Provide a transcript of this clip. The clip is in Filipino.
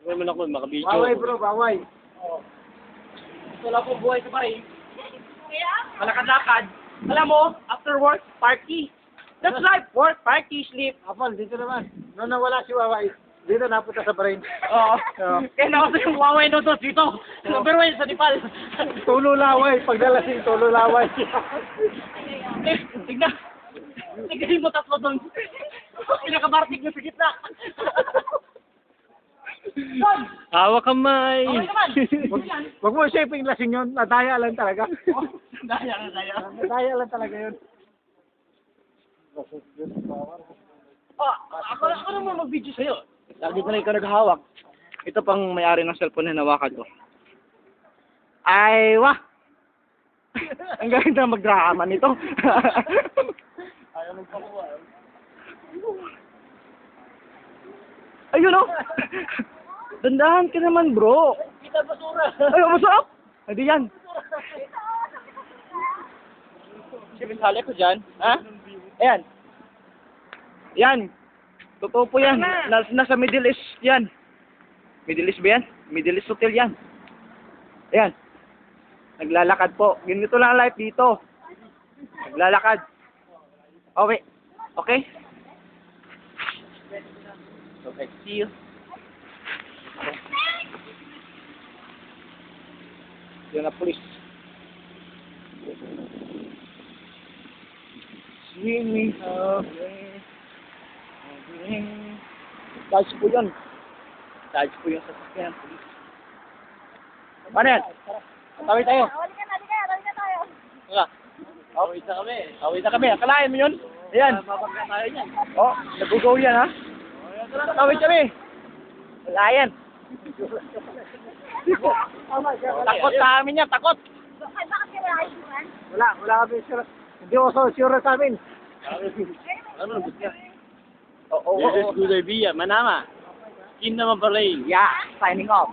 Naman ako, makabidyo. Baway bro, baway. Wala po buhay sa parin. Malakad-lakad. Alam mo, after work, party. That's life. Work, party, sleep. Apol, dito naman. Nung nawala si Waway, dito napunta sa brain. Oo. Kaya nakasa yung Huawei Notos dito. Number 1 sa Nepal. Tulo laway, pagdalasing tulo laway. Tignan. Tignan mo tatlo doon. Pinakabartik na sa gitna. Hawak kamay. Okay naman. Wag mo isipin lasing yun, nadaya lang talaga. Daya. Nadaya lang talaga yun. Ako naman mag-video sa'yo. Lagi ko na ikaw naghahawak. Ito pang may-ari ng cellphone na hinawakan ko. Ay, wah! Ang ganda mag-drama nito. Ayaw magpakuha. Ayun o! Dandahan ka naman, bro. Kita basura. Ay, masarap! Hindi yan. Sali ko dyan. Ha? Ayan. Yan. Totoo po yan. Nasa Middle East yan. Middle East ba yan? Middle East Hotel yan. Ayan. Naglalakad po. Ganito lang ang life dito. Naglalakad. Okay. Okay? Okay. See you. Yan na, police. Swimming away. Charge po yun. Charge po yung sasakyan ng police. Ano yan? Tawid tayo. Awali ka tayo. Nga. Away na kami. Away na kami. Akalain mo yun? Ayan. Mapagka tayo niyan. Oh, nagugaw yan ha. Tawid kami. Wala yan. Takot sa amin yan. Takot. Ay, bakit ka wala kayo man? Wala kami sure. Hindi ako sure sa amin. Ano gusto niya? Oo. This is good idea. Manama. Kin naman pala eh. Yeah. Signing off.